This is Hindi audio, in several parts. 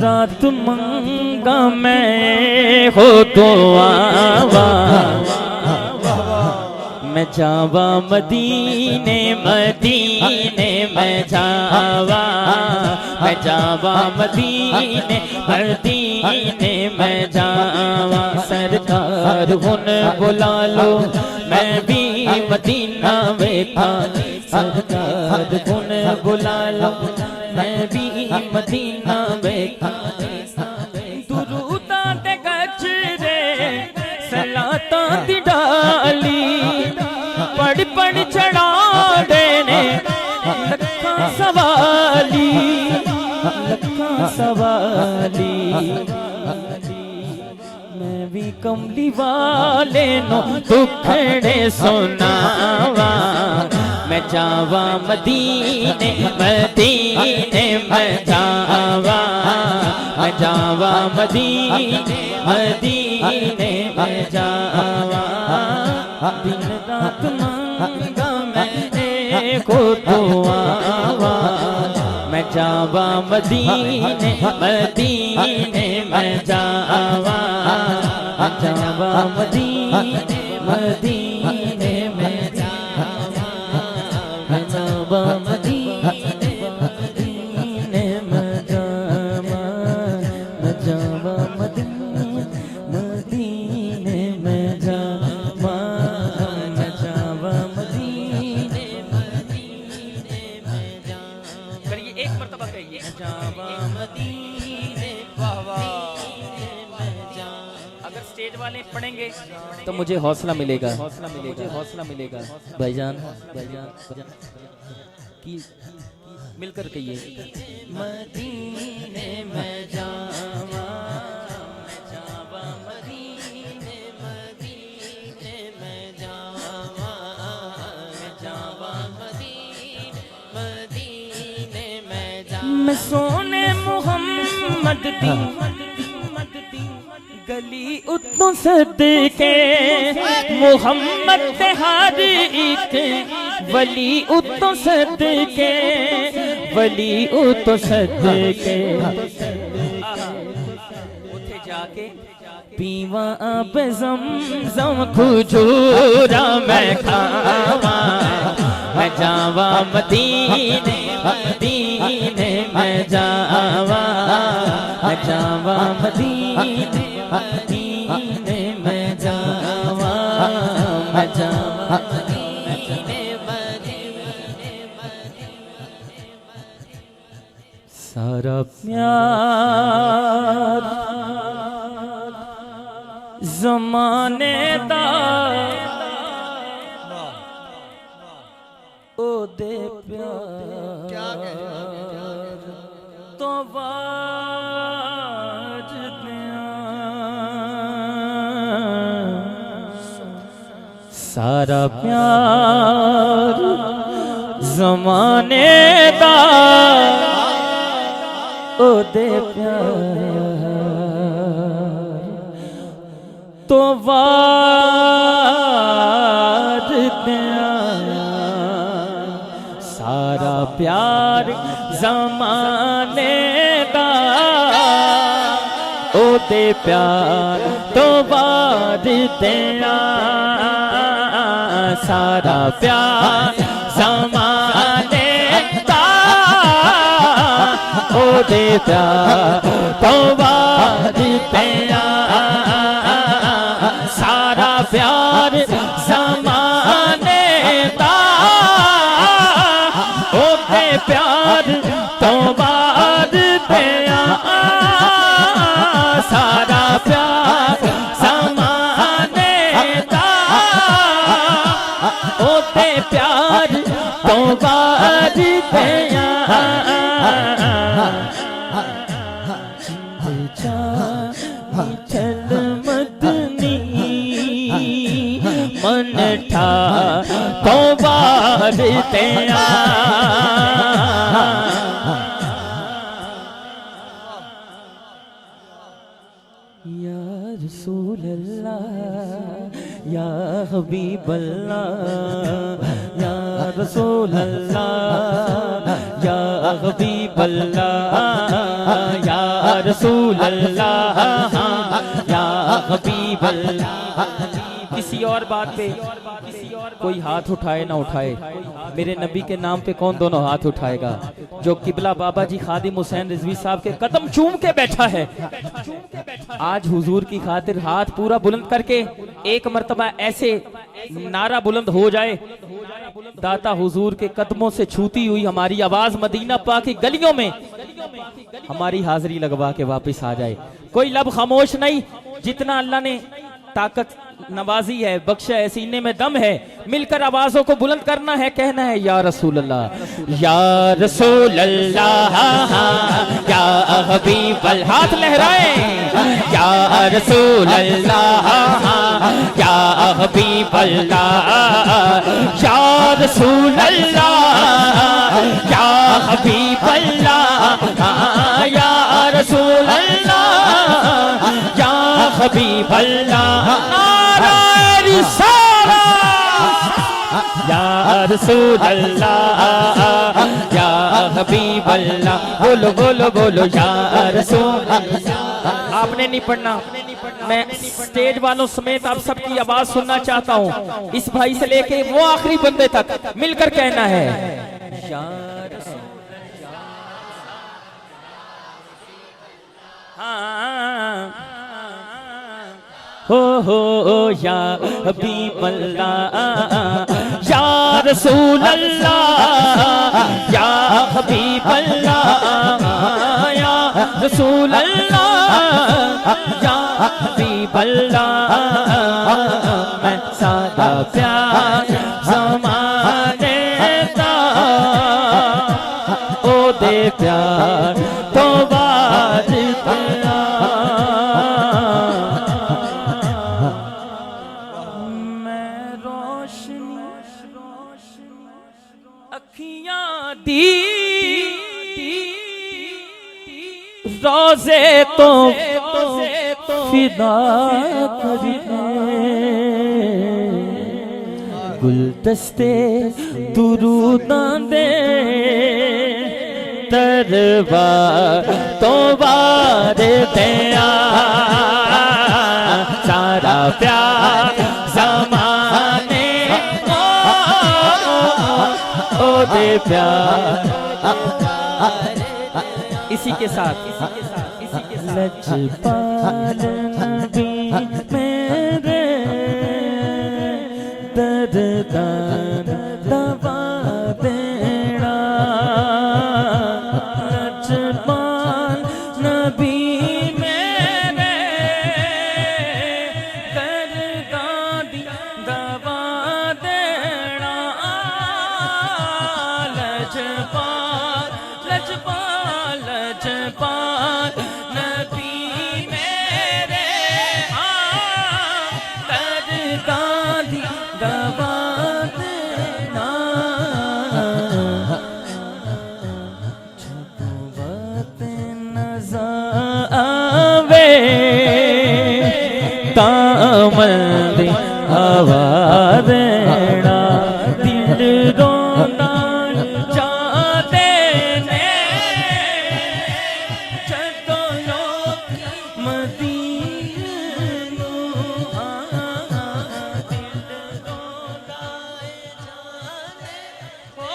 रात मंगा मैं हो तो आवा, मैं जावा मदीने मदीने में जावा, मैं जावा मदीने मदीने में जावा। सरकार हुन बुला लो मैं भी मदीना वेखा, सरकार हुन बुला लो मैं भी मदीना वेखा। दुरूदां ते गजरे सलातां दी डाली, पढ़ पढ़ चढ़ा देने लखां सवाली, लखां सवाली। मैं भी कमली वाले नो दुखड़े सुनावा, मैं जावा मदीने मदीने में जावा, मैं जावा मदीने मदीने में जावा। दिन रात मांगा मैंने को तो आवा, मैं जावा मदीने मदीने में जावा, मैं जावा मदीने मदीने में जावा, मैं जावा मदीने मदीने में जावा, मैं जावा मदीने मदीने में जावा, मैं जावा मदीने मदीने में जावा। करिए एक मर्तबा कहिए, जावा मदीने। वाह वाह। अगर स्टेज वाले पढ़ेंगे तो मुझे हौसला मिलेगा, हौसला मिलेगा, मुझे हौसला मिलेगा। भाईजान भाईजान की मिलकर कहिए, मदीने में जावा, मैं जावा मदीने मदीने में जावा, मैं जावा मदीने मदीने में जावा। मैं सोने मुहम्मद दी गली उतो सदके, मुहम्मद ते हर एक वली उतो सदके, वली उतो सदके। उथे जाके पीवा अब ज़मज़म खुजूरा मैं खावा, मैं जावा मदीने मदीने में जावा, मैं जावा मदीने मदीने में जावा, मैं जावा मदीने मदीने। सारा प्यार ज़माने दा ओ दे प्यार तो बाज सारा प्यार ज़माने दा ओ दे प्यार तो वार दिया। सारा प्यार ज़माने दा ओ दे प्यार तो वार दिया। सारा प्यार ज़माने दा ओ दे प्यार तो वार दिया। सारा प्यार ज़माने दा ओ दे प्यार तो वार दिया। सारा प्यार ज़माने दा ओ दे प्यार तो वार दिया। चल मदनी मन ठा तो वार दिया। या रसूल अल्लाह या हबीब अल्लाह या रसूल अल्लाह या हबीब अल्लाह या रसूल अल्लाह या हबीब अल्लाह। किसी और बात पे कोई हाथ उठाए ना उठाए, मेरे नबी के नाम पे कौन दोनों हाथ उठाएगा? जो किबला बाबा जी खादिम हुसैन रिजवी साहब के कदम चूम के बैठा है, आज हुजूर की खातिर हाथ पूरा बुलंद करके एक मर्तबा ऐसे नारा बुलंद हो जाए, दाता हुजूर के कदमों से छूती हुई हमारी आवाज मदीना पाक की गलियों में हमारी हाजिरी लगवा के वापस आ जाए। कोई लब खामोश नहीं, जितना अल्लाह ने ताकत नवाजी है, बख्शा है, सीने में दम है, मिलकर आवाजों को बुलंद करना है, कहना है या रसूल अल्लाह या रसूल अल्लाह या हबीब अल्लाह। हाथ लहराएं, या रसूल अल्लाह या हबीब अल्लाह, या रसूल अल्लाह या हबीब अल्लाह, या रसूल अल्लाह या हबीब अल्लाह। या रसूल अल्लाह या हबीब अल्लाह। बोलो बोलो बोलो या रसूल अल्लाह। आपने नहीं पढ़ना, मैं स्टेज वालों समेत आप सबकी आवाज सुनना चाहता हूँ। इस भाई से लेके वो आखिरी बंदे तक मिलकर कहना है या रसूल। हो या हबीब अल्लाह या रसूल अल्लाह या हबीब अल्लाह, या रसूल अल्लाह या हबीब अल्लाह। मैं सादा प्यार ज़माने दा ओ दे प्यार तो बाज रोज़े तो फिदा करने, गुलदस्ते दुरूदां दे दरबार तो बार दिया, सारा प्यार ज़माने ओ दे प्यार। इसी के साथ लजपाल नबी मेरे दर्दान दवा देना, लजपाल नबी मेरे दर्दान दवा देना, लजपाल लजपाल लजपाल नबी मेरे दर्दान दवा देना। छुपवत नज़र आवे दामन हवा देना, दिल रोना जाते ने जदों लोग मदीना दिल रोना जाते, ओ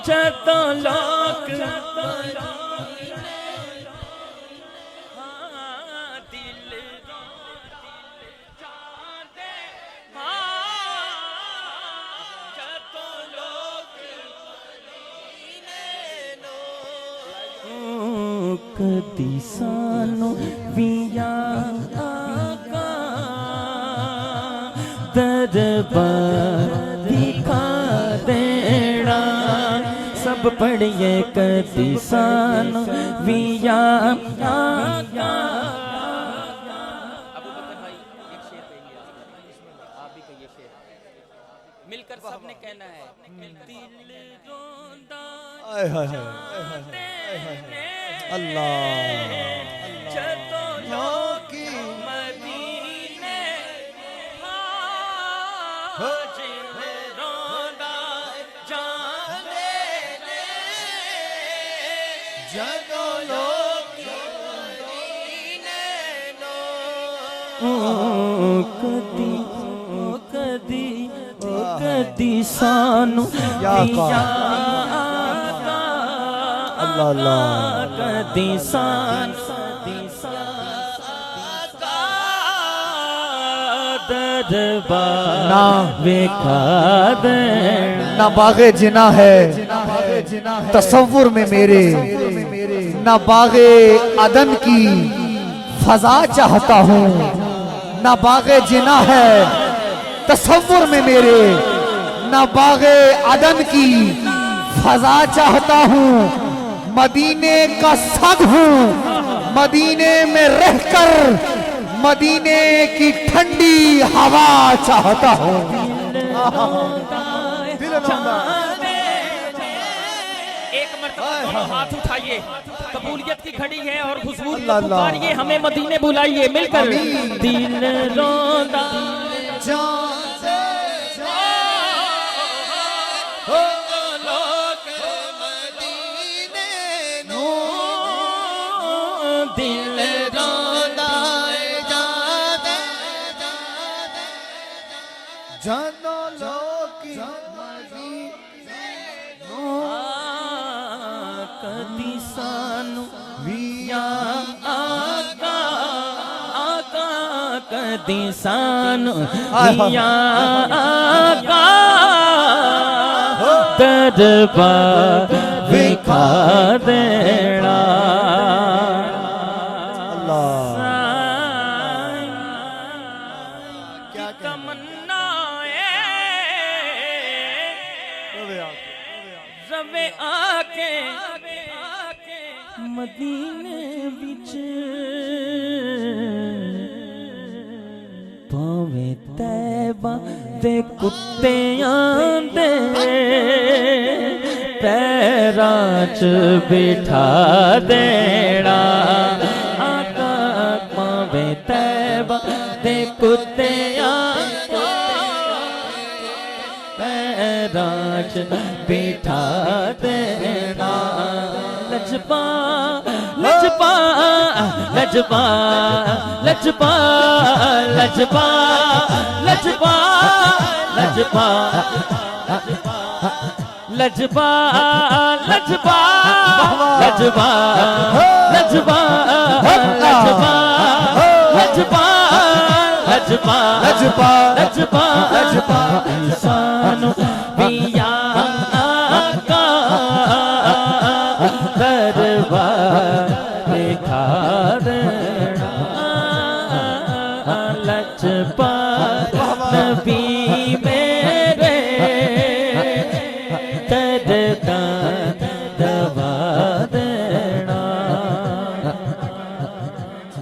जदों लोग कदी सानू विया आका दरबार दिखा देना, सब पढ़िए कदी सानू विया आका। मिलकर सबने कहना है, दिल रोंदा अल्लाह जदों लोग मदीने हाजिर रोंदा जाने ने, कदी कदी सानू पिया अल्लाह अल्लाह कदी सान ना वेखा दे ना बागे जिना है तसव्वुर में मेरे, ना बागे अदन की फजा चाहता हूँ, ना बागे जिना है तसव्वुर में मेरे, ना बागे अदन की फजा चाहता हूँ। मदीने का सग हूँ, मदीने में रहकर मदीने की ठंडी हवा चाहता हूँ। एक मरतबा दोनों हाथ उठाइए, कबूलियत की घड़ी है और हुजूर को पुकारिए, हमें मदीने बुलाइए मिलकर। दिल रोंदा दिल रोंदा जानो लोकी कदी सानू विया आका आका कदी सानू विया आका दरबार विखा देना। क्या तमन्ना रवे आके मदीने बिच भावे तैबा दे कुत्तियां दे पैरां च बिठा देना। आका भावे तैबा दे कुत्तियां पैरां च बिठा देना। लजपा लजपा लजपा लजपा लजपा लजपा लजपा लजपा लजपा लजपा लजपा लजपा लजपा लजपा लजपा लजपा लजपा इंसानो पिया का दरबार दिखा देना। लजपा नबी